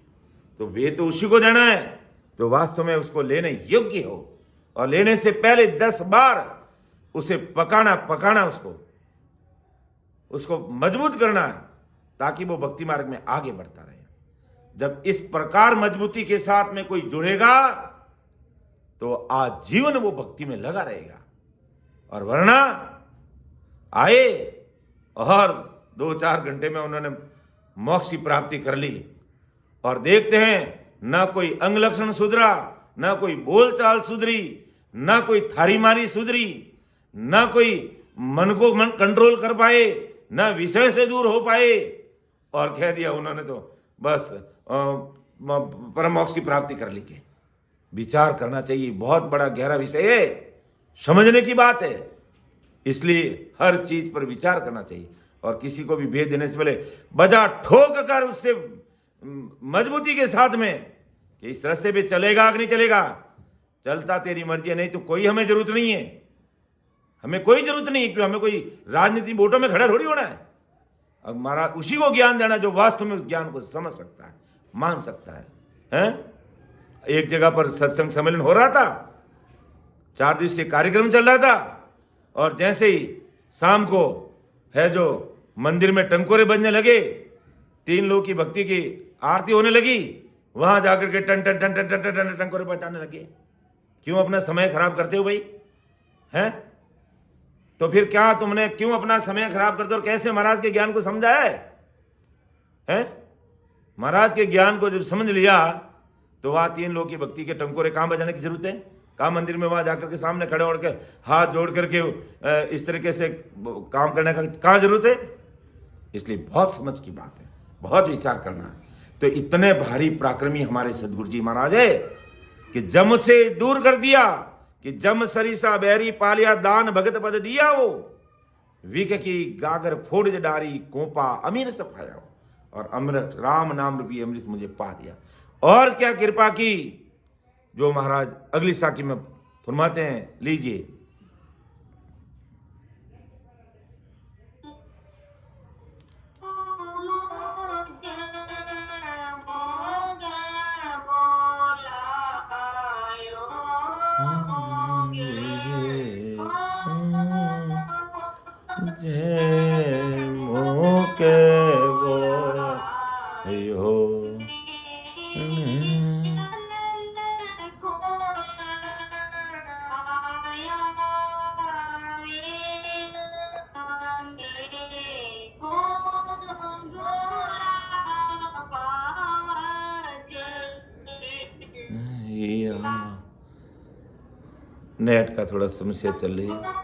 S2: तो वेद तो उसी को देना है तो वास्तव में उसको लेने योग्य हो और लेने से पहले 10 बार उसे पकाना उसको मजबूत करना है ताकि वो भक्ति मार्ग में आगे बढ़ता रहे। जब इस प्रकार मजबूती के साथ में कोई जुड़ेगा तो आजीवन वो भक्ति में लगा रहेगा और वरना आए और 2-4 घंटे में उन्होंने मोक्ष की प्राप्ति कर ली और देखते हैं ना कोई अंग लक्षण सुधरा, ना कोई बोलचाल सुधरी, ना कोई थारी मारी सुधरी, ना कोई मन को कंट्रोल कर पाए, ना विषय से दूर हो पाए और कह दिया उन्होंने तो बस परम मोक्ष की प्राप्ति कर ली। के विचार करना चाहिए। बहुत बड़ा गहरा विषय है, समझने की बात है। इसलिए हर चीज पर विचार करना चाहिए और किसी को भी भेद देने से पहले बजा ठोक कर उससे मजबूती के साथ में कि इस रास्ते पे चलेगा कि नहीं चलेगा। चलता तेरी मर्जी है, नहीं तो कोई हमें जरूरत नहीं है, हमें कोई जरूरत नहीं है क्योंकि हमें कोई राजनीति वोटों में खड़ा थोड़ी होना है। अब महाराज उसी को ज्ञान देना जो वास्तव में उस ज्ञान को समझ सकता है, मान सकता है, हैं? एक जगह पर सत्संग सम्मेलन हो रहा था, 4 दिवसीय कार्यक्रम चल रहा था और जैसे ही शाम को है जो मंदिर में टंकोरे बजने लगे, 3 लोग की भक्ति की आरती होने लगी, वहां जाकर के टन टन टन टन टन टन टंकोरे बजाने लगे। क्यों अपना समय खराब करते हो भाई, हैं? तो फिर क्या तुमने क्यों अपना समय खराब करते हो और कैसे महाराज के ज्ञान को समझा है? महाराज के ज्ञान को जब समझ लिया तो वहां 3 लोग की भक्ति के टंकोरे कहां बजाने की जरूरत है? कहां मंदिर में वहां जाकर के सामने खड़े होकर के हाथ जोड़ करके इस तरीके से काम करने का कहां जरूरत है? इसलिए बहुत समझ की बात है, बहुत विचार करना है। तो इतने भारी पराक्रमी हमारे सदगुरु जी महाराज है कि जम से दूर कर दिया कि जम सरिसा बैरी पालिया दान भगत पद दिया वो विक की गागर फोड़ डारी कोपा अमीर सफाया और अमृत राम नाम रूपी अमृत मुझे पा दिया। और क्या कृपा की जो महाराज अगली साखी में फरमाते हैं, लीजिए। जय मोके बोयो नेट का थोड़ा समस्या चल रही है।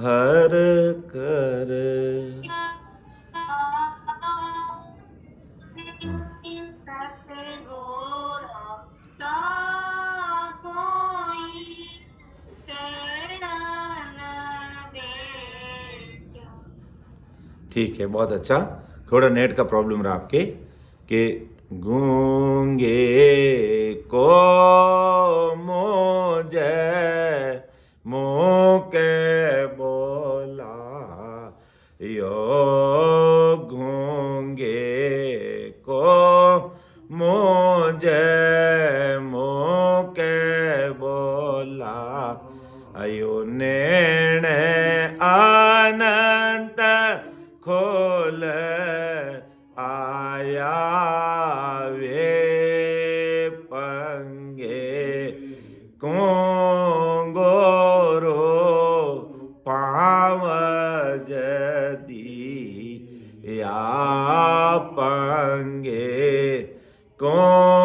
S2: हर कर। ठीक है, बहुत अच्छा। थोड़ा नेट का प्रॉब्लम रहा आपके कि गूंगे को मोजे मोके बोला यो गूंगे को मोजे मोके बोला अयो नेण अनंत खोल आया वे पंगे कोंगोरो पाव जदी या पंगे कोंगोरो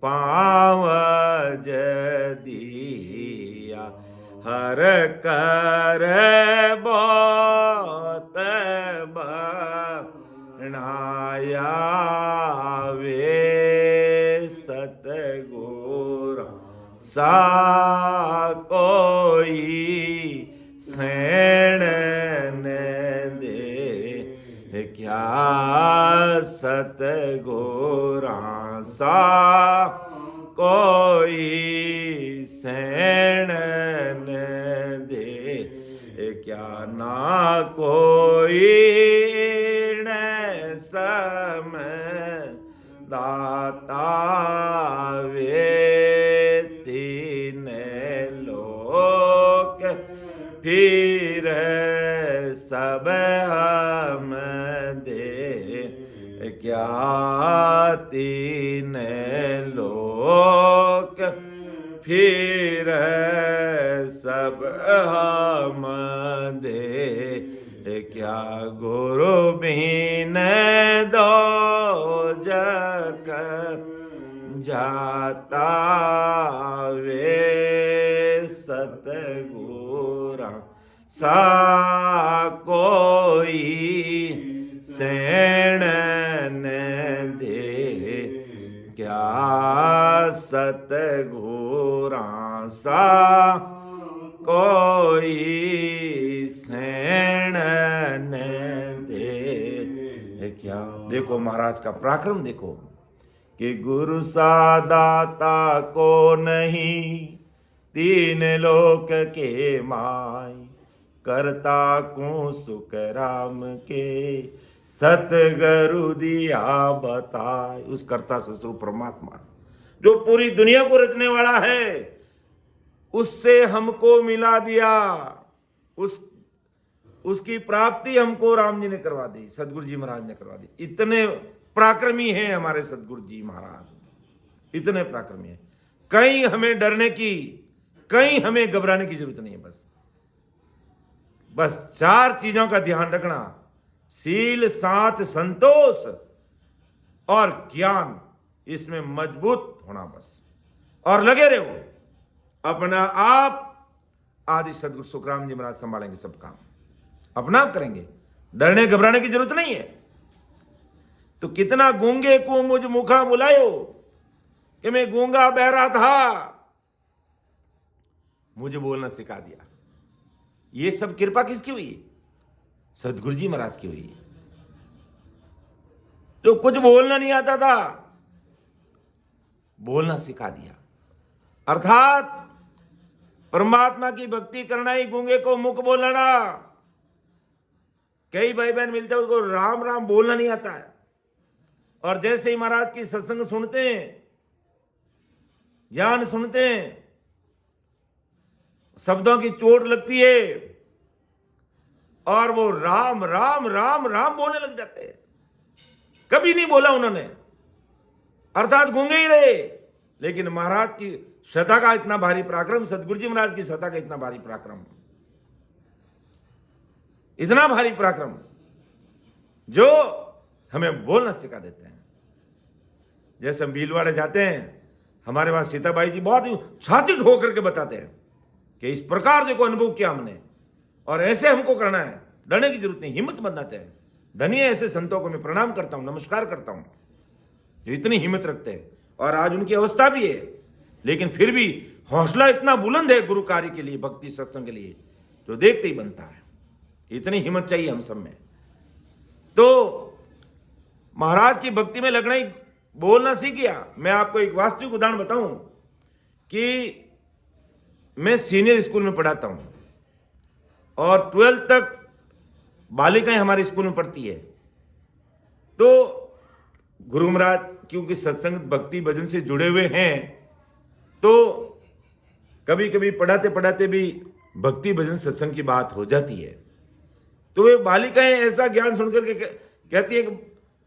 S2: पाव जदिया हर कर बहुत बनाया वे सतगुर सा कोई सैण दे क्या सतगुरा सा कोई सैण दे क्या ना कोई न समय दाता वे तीन लोक फिर सब हम दे क्या तीन लोक फिर सब हम दे क्या गुरु बिन दो जग जाता वे सतगुरा सा कोई सैण दे क्या सतगुरा सा कोई सैण दे क्या। देखो महाराज का पराक्रम देखो कि गुरु सा दाता को नहीं तीन लोक के माई करता को सुख राम के सतगुरु दिया बताए। उस कर्ता ससुर परमात्मा जो पूरी दुनिया को रचने वाला है उससे हमको मिला दिया, उसकी प्राप्ति हमको राम जी ने करवा दी, सतगुरु जी महाराज ने करवा दी। इतने पराक्रमी हैं हमारे सतगुरु जी महाराज, इतने पराक्रमी हैं। कहीं हमें डरने की, कहीं हमें घबराने की जरूरत नहीं है। बस चार चीजों का ध्यान रखना, सील साथ संतोष और ज्ञान, इसमें मजबूत होना बस, और लगे रहो। अपना आप आदि सदगुरु सुखराम जी महाराज संभालेंगे सब काम, अपना आप करेंगे, डरने घबराने की जरूरत नहीं है। तो कितना गूंगे को मुझ मुखा बुलायो, कि मैं गूंगा बहरा था, मुझे बोलना सिखा दिया। ये सब कृपा किसकी हुई? सदगुरु जी महाराज की हुई। जो कुछ बोलना नहीं आता था, बोलना सिखा दिया। अर्थात परमात्मा की भक्ति करना ही गूंगे को मुख बोलना। कई भाई बहन मिलते हैं उसको राम राम बोलना नहीं आता है, और जैसे ही महाराज की सत्संग सुनते हैं, ज्ञान सुनते हैं, शब्दों की चोट लगती है और वो राम राम राम राम बोलने लग जाते हैं। कभी नहीं बोला उन्होंने, अर्थात गूंगे ही रहे। लेकिन महाराज की सत्ता का इतना भारी पराक्रम, सतगुरु जी महाराज की सत्ता का इतना भारी पराक्रम, इतना भारी पराक्रम जो हमें बोलना सिखा देते हैं। जैसे हम भीलवाड़े जाते हैं, हमारे पास सीताबाई जी बहुत ही छाती ठोक करके बताते हैं कि इस प्रकार देखो अनुभव किया हमने, और ऐसे हमको करना है, डरने की जरूरत नहीं, हिम्मत बनाते हैं। धन्य ऐसे संतों को मैं प्रणाम करता हूं, नमस्कार करता हूं, जो इतनी हिम्मत रखते हैं। और आज उनकी अवस्था भी है, लेकिन फिर भी हौसला इतना बुलंद है गुरु कार्य के लिए, भक्ति सत्संग के लिए, जो देखते ही बनता है। इतनी हिम्मत चाहिए हम सब में। तो महाराज की भक्ति में लगना ही बोलना सीख गया। मैं आपको एक वास्तविक उदाहरण बताऊं कि मैं सीनियर स्कूल में पढ़ाता हूं और 12th तक बालिकाएं हमारे स्कूल में पढ़ती है। तो गुरु महाराज क्योंकि सत्संग भक्ति भजन से जुड़े हुए हैं, तो कभी कभी पढ़ाते पढ़ाते भी भक्ति भजन सत्संग की बात हो जाती है। तो वे बालिकाएं ऐसा ज्ञान सुनकर के कहती है कि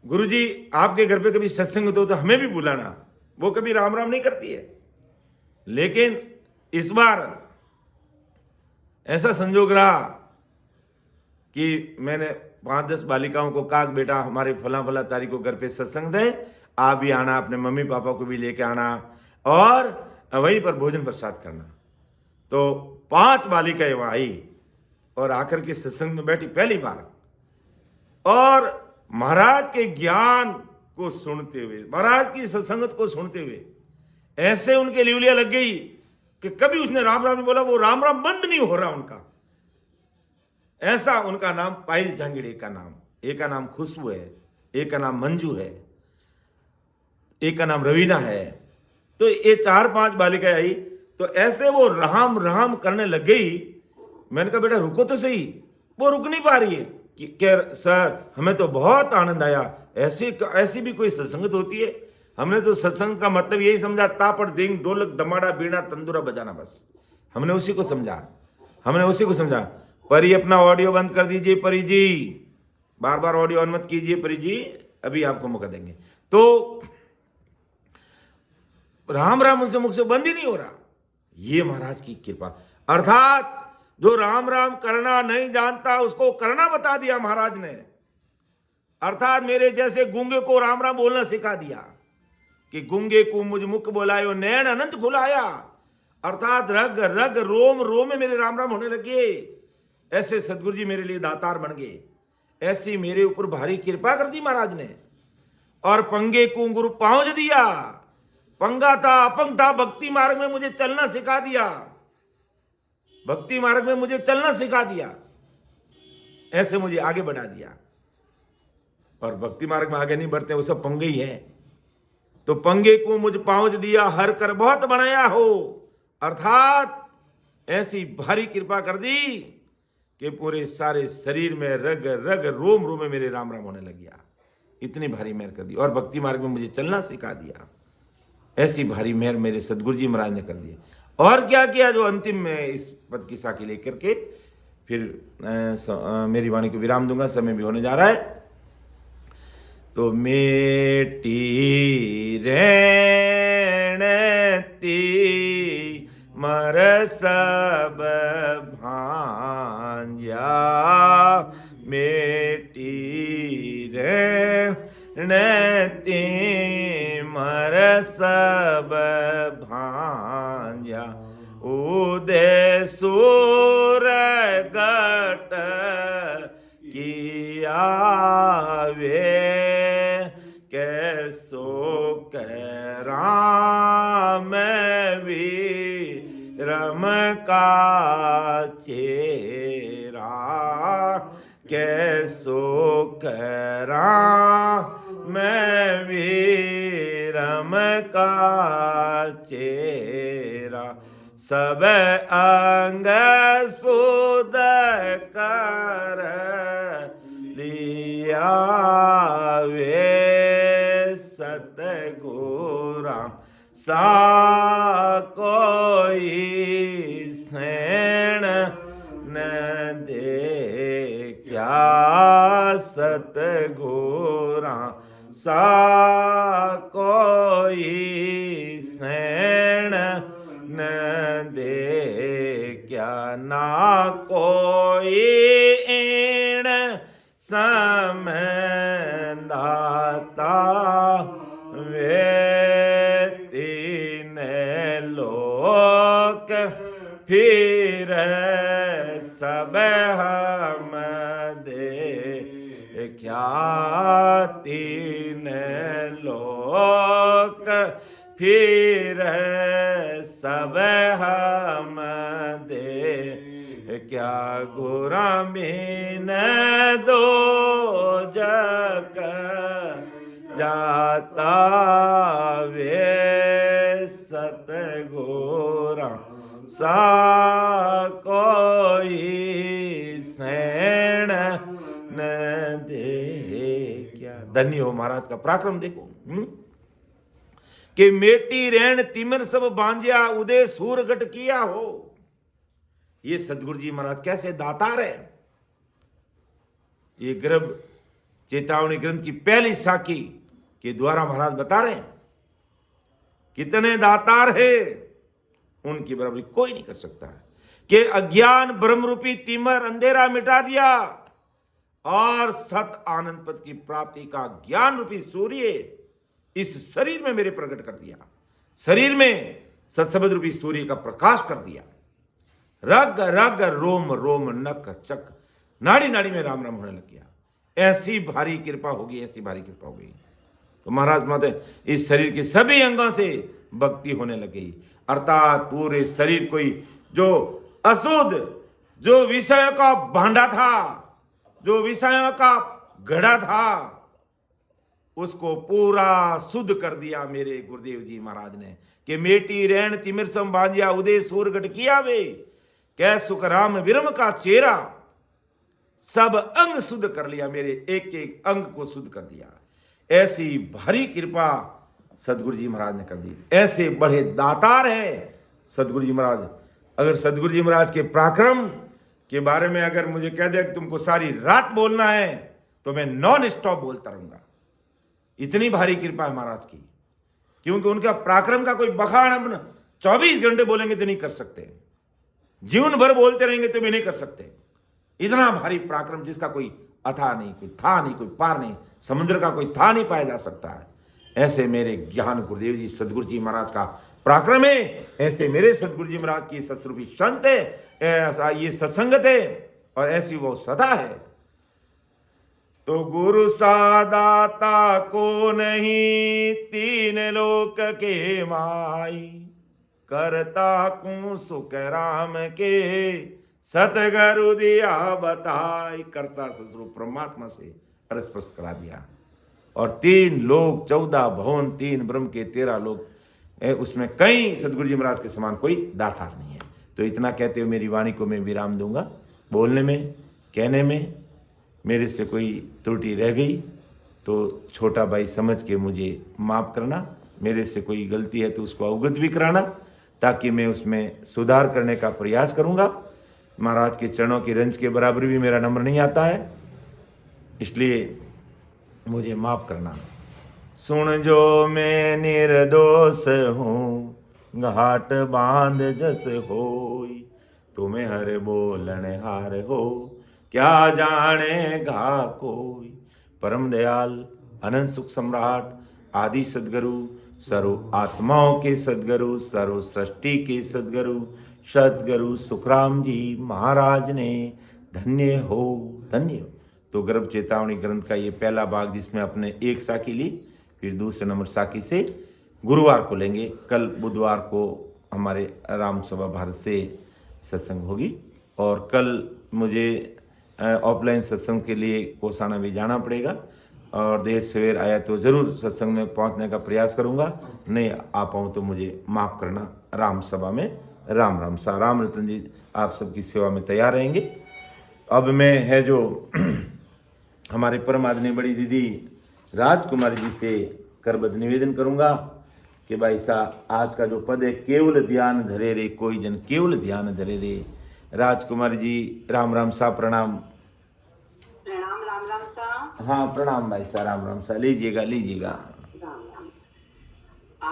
S2: गुरुजी आपके घर पे कभी सत्संग तो हमें भी बुलाना। वो कभी राम राम नहीं करती है, लेकिन इस बार ऐसा संजोग रहा कि मैंने 5-10 बालिकाओं को कहा, बेटा हमारे फला फला तारीख को घर पे सत्संग है, आप भी आना, अपने मम्मी पापा को भी लेके आना और वहीं पर भोजन प्रसाद करना। तो 5 बालिकाएं वहां आई और आकर के सत्संग में बैठी पहली बार, और महाराज के ज्ञान को सुनते हुए, महाराज की सत्संगत को सुनते हुए ऐसे उनके लिवलिया लग गई कि कभी उसने राम राम नहीं बोला, वो राम राम बंद नहीं हो रहा उनका। ऐसा उनका नाम पायल जहांगीर, एक का नाम खुशबू है, एक का नाम मंजू है, एक का नाम रवीना है। तो ये 4-5 बालिकाएं आई, तो ऐसे वो राम राम करने लग गई। मैंने कहा बेटा रुको तो सही, वो रुक नहीं पा रही है कि सर हमें तो बहुत आनंद आया, ऐसी भी कोई सत्संगत होती है। हमने तो सत्संग का मतलब यही समझा, तापड़ दिंग ढोलक दमाड़ा बीड़ा तंदूरा बजाना, बस हमने उसी को समझा। परी अपना ऑडियो बंद कर दीजिए, परी जी बार बार ऑडियो ऑन मत कीजिए, परी जी अभी आपको मौका देंगे। तो राम राम उनसे मुख से बंद ही नहीं हो रहा। ये महाराज की कृपा, अर्थात जो राम राम करना नहीं जानता उसको करना बता दिया महाराज ने। अर्थात मेरे जैसे गूंगे को राम राम बोलना सिखा दिया कि गूंगे को मुझ मुख बोलायो नैन अनंत खुलाया। अर्थात रग रग रोम रोम में मेरे राम राम होने लगे। ऐसे सदगुरु जी मेरे लिए दातार बन गए, ऐसी मेरे ऊपर भारी कृपा कर दी महाराज ने। और पंगे को गुरु पहुंच दिया, पंगा था अपंग था, भक्ति मार्ग में मुझे चलना सिखा दिया, भक्ति मार्ग में मुझे चलना सिखा दिया, ऐसे मुझे आगे बढ़ा दिया। और भक्ति मार्ग में आगे नहीं बढ़ते, वो सब पंगे ही है। तो पंगे को मुझ पहुंच दिया, हर कर बहुत बनाया हो। अर्थात ऐसी भारी कृपा कर दी कि पूरे सारे शरीर में रग रग रोम रोम में मेरे राम राम होने लग गया। इतनी भारी मेहर कर दी, और भक्ति मार्ग में मुझे चलना सिखा दिया। ऐसी भारी मेहर मेरे सदगुरु जी महाराज ने कर दी। और क्या किया, जो अंतिम में इस पद की साखी लेकर के फिर मेरी वाणी को विराम दूंगा, समय भी होने जा रहा है। तो मेटी रेणती मर सब भांजा, मेटी रेणती मर सब भांजा, उदय सूर गट किया वे, कैसो राम वीरम का चेरा, कैसो राम वीरम का चेरा, सब अंग सुध कर लिया वे, सतगुरा सा कोई सैण न दे क्या, सतगुरा सा कोई सैण न दे क्या, ना कोई इन समदाता वे तीन लोक फिर सब हम दे क्या तीन लोक, फिर सब हम दे क्या गुरामीन दो जग जाता वे सतगुरा सा कोई सैण न दे। क्या धन्य हो महाराज का पराक्रम देखो। कि मेटी रैन तिमिर सब बांझिया उदय सूर गट किया हो। ये सदगुरु जी महाराज कैसे दातार है। ये गर्भ चेतावनी ग्रंथ की पहली साखी के द्वारा महाराज बता रहे हैं कितने दातार है, उनकी बराबरी कोई नहीं कर सकता है। कि अज्ञान ब्रह्म रूपी तिमिर अंधेरा मिटा दिया और सत आनंद पद की प्राप्ति का ज्ञान रूपी सूर्य इस शरीर में मेरे प्रकट कर दिया। शरीर में सत्सबद रूपी सूर्य का प्रकाश कर दिया। रग रग रोम रोम नक चक नाड़ी नाड़ी में राम राम होने लग गया। ऐसी भारी कृपा होगी, ऐसी भारी कृपा हो गई। तो महाराज माते इस शरीर के सभी अंगों से भक्ति होने लग गई। अर्थात पूरे शरीर कोई जो अशुद्ध, जो विषयों का भांडा था, जो विषयों का घड़ा था, उसको पूरा शुद्ध कर दिया मेरे गुरुदेव जी महाराज ने। कि मेटी रैन तिमिर सम बांधिया उदय सूरगट किया वे, कै सुख राम विरम का चेहरा, सब अंग शुद्ध कर लिया, मेरे एक एक अंग को शुद्ध कर दिया। ऐसी भारी कृपा सदगुरु जी महाराज ने कर दी। ऐसे बड़े दातार हैं सदगुरु जी महाराज। अगर सदगुरु जी महाराज के पराक्रम के बारे में अगर मुझे कह दे कि तुमको सारी रात बोलना है तो मैं नॉन स्टॉप बोलता रहूंगा। इतनी भारी कृपा है महाराज की। क्योंकि उनका पराक्रम का कोई बखान हम 24 घंटे बोलेंगे तो नहीं कर सकते, जीवन भर बोलते रहेंगे तो भी नहीं कर सकते। इतना भारी पराक्रम जिसका कोई अथा नहीं, कोई था नहीं, कोई पार नहीं, समुद्र का कोई था नहीं पाया जा सकता है। ऐसे मेरे ज्ञान गुरुदेव जी सदगुरु जी महाराज का पराक्रम है। ऐसे मेरे सदगुरु जी महाराज की सतरूपी संत है, ऐसा ये सत्संगत है और ऐसी वो सदा है। तो गुरु सादाता को नहीं तीन लोक के माई, करता को सुख राम के सतगुरु दिया बताई। करता ससुर परमात्मा से परस्पर करा दिया। और 3 लोक 14 भवन 3 ब्रह्म के 13 लोक, उसमें कई सदगुरु जी महाराज के समान कोई दातार नहीं है। तो इतना कहते हुए मेरी वाणी को मैं विराम दूंगा। बोलने में कहने में मेरे से कोई त्रुटि रह गई तो छोटा भाई समझ के मुझे माफ़ करना। मेरे से कोई गलती है तो उसको अवगत भी कराना, ताकि मैं उसमें सुधार करने का प्रयास करूंगा। महाराज के चरणों की रंज के बराबर भी मेरा नंबर नहीं आता है, इसलिए मुझे माफ़ करना। सुन जो मैं निर्दोष हूँ, घाट बांध जस होई, तुम्हें हर बोलन हार हो, क्या जानेगा कोई। परम दयाल अनंत सुख सम्राट आदि सदगुरु, सर्व आत्माओं के सदगुरु, सर्व सृष्टि के सदगुरु, सदगुरु सुखराम जी महाराज ने धन्य हो, धन्य हो। तो गर्भ चेतावनी ग्रंथ का ये पहला भाग जिसमें अपने एक साखी ली, फिर दूसरे नंबर साखी से गुरुवार को लेंगे। कल बुधवार को हमारे राम सभा भारत से सत्संग होगी। और कल मुझे ऑफलाइन सत्संग के लिए कोसाना भी जाना पड़ेगा और देर सवेर आया तो ज़रूर सत्संग में पहुंचने का प्रयास करूंगा। नहीं आ पाऊँ तो मुझे माफ़ करना। राम सभा में राम राम सा राम रतन जी आप सबकी सेवा में तैयार रहेंगे। अब मैं है जो हमारे परम आदरणीय बड़ी दीदी राजकुमारी जी से करबद्ध निवेदन करूंगा कि भाई साहब आज का जो पद है, केवल ध्यान धरे रे कोई जन, केवल ध्यान धरे रे। राजकुमारी जी राम राम सा, प्रणाम।
S1: प्रणाम राम राम सा।
S2: हाँ प्रणाम भाई साहब, राम राम सा। लीजिएगा लीजिएगा।